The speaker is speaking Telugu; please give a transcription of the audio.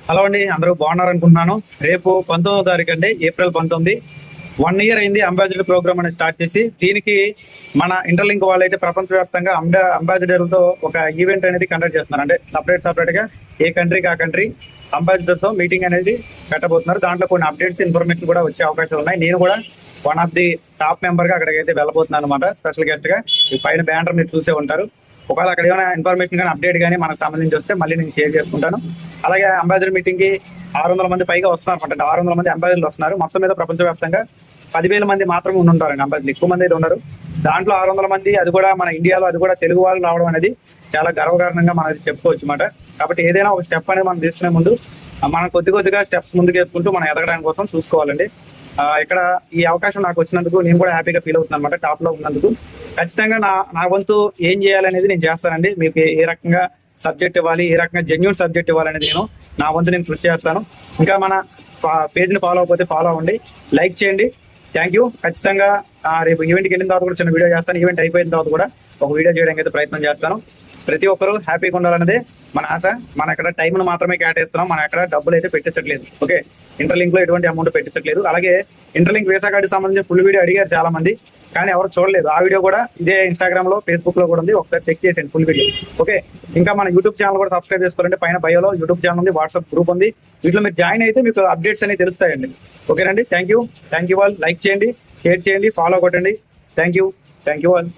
హలో అండి, అందరూ బాగున్నారు అనుకుంటున్నాను. రేపు 19వ తారీఖు అండి, ఏప్రిల్ 19. 1 ఇయర్ అయింది అంబాసిడర్ ప్రోగ్రామ్ అనేది స్టార్ట్ చేసి. దీనికి మన ఇంటర్లింక్ వాళ్ళైతే ప్రపంచవ్యాప్తంగా అంబాసిడర్లతో ఒక ఈవెంట్ అనేది కండక్ట్ చేస్తున్నారు. అంటే సపరేట్ గా ఏ కంట్రీకి ఆ కంట్రీ అంబాసిడర్ తో మీటింగ్ అనేది పెట్టబోతున్నారు. దాంట్లో కొన్ని అప్డేట్స్, ఇన్ఫర్మేషన్ కూడా వచ్చే అవకాశాలు ఉన్నాయి. నేను కూడా one of the top member గా అక్కడికి అయితే వెళ్ళబోతున్నాను అనమాట. స్పెషల్ గెస్ట్ గా ఈ పైన బ్యానర్ మీరు చూసే ఉంటారు. ఒకవేళ అక్కడ ఏమైనా ఇన్ఫర్మేషన్ కానీ అప్డేట్ కానీ మనకు సంబంధించి వస్తే మళ్ళీ నేను షేర్ చేసుకుంటాను. అలాగే అంబాసిడర్ మీటింగ్ కి 600 మంది పైగా వస్తున్నారు అనమాట. 600 మంది అంబాసిడర్లు వస్తున్నారు. మొత్తం మీద ప్రపంచవ్యాప్తంగా 10,000 మంది మాత్రమే ఉంటారండి అంబాసిడర్లు. ఎక్కువ మంది అయితే ఉన్నారు. దాంట్లో 600 మంది, అది కూడా మన ఇండియాలో, అది కూడా తెలుగు వాళ్ళు రావడం అనేది చాలా గర్వకారణంగా మనం చెప్పుకోవచ్చు అనమాట. కాబట్టి ఏదైనా ఒక స్టెప్ అనేది మనం తీసుకునే ముందు మనం కొద్దిగా స్టెప్స్ ముందుకు వేసుకుంటూ మనం ఎదగడానికి కోసం చూసుకోవాలండి. ఇక్కడ ఈ అవకాశం నాకు వచ్చినందుకు నేను కూడా హ్యాపీగా ఫీల్ అవుతున్నాను అనమాట. టాప్ లో ఉన్నందుకు ఖచ్చితంగా నా వంతు ఏం చేయాలనేది నేను చేస్తానండి. మీకు ఏ రకంగా సబ్జెక్ట్ ఇవ్వాలి, ఏ రకంగా జెన్యూన్ సబ్జెక్ట్ ఇవ్వాలనేది నా వంతు నేను కృషి చేస్తాను. ఇంకా మన పేజ్ని ఫాలో అవ్వకపోతే ఫాలో అవ్వండి, లైక్ చేయండి. Thank you. ఖచ్చితంగా రేపు ఈవెంట్కి వెళ్ళిన తర్వాత కూడా చిన్న వీడియో చేస్తాను. ఈవెంట్ అయిపోయిన తర్వాత కూడా ఒక వీడియో చేయడానికి అయితే ప్రయత్నం చేస్తాను. ప్రతి ఒక్కరూ హ్యాపీగా ఉండాలనేదే మన ఆశ. మన ఇక్కడ టైంను మాత్రమే కేటాయిస్తున్నాం, మనం ఎక్కడ డబ్బులు అయితే పెట్టించట్లేదు. ఓకే, ఇంటర్లింక్ లో ఎటువంటి అమౌంట్ పెట్టించట్లేదు. అలాగే ఇంటర్లింక్ వీసా కార్డు సంబంధించిన ఫుల్ వీడియో అడిగారు చాలా మంది, కానీ ఎవరు చూడలేదు. ఆ వీడియో కూడా ఇదే ఇన్స్టాగ్రామ్ లో, ఫేస్బుక్ లో కూడా ఉంది. ఒకసారి చెక్ చేసేయండి ఫుల్ వీడియో. ఓకే, ఇంకా మన యూట్యూబ్ ఛానల్ కూడా సబ్స్క్రైబ్ చేసుకోవాలంటే పైన బయోలో యూట్యూబ్ ఛానల్ ఉంది, వాట్సాప్ గ్రూప్ ఉంది. వీటిలో మీరు జాయిన్ అయితే మీకు అప్డేట్స్ అనేవి తెలుస్తాయండి. ఓకేనండి, థ్యాంక్ యూ ఆల్. లైక్ చేయండి, షేర్ చేయండి, ఫాలో కొట్టండి. Thank you all.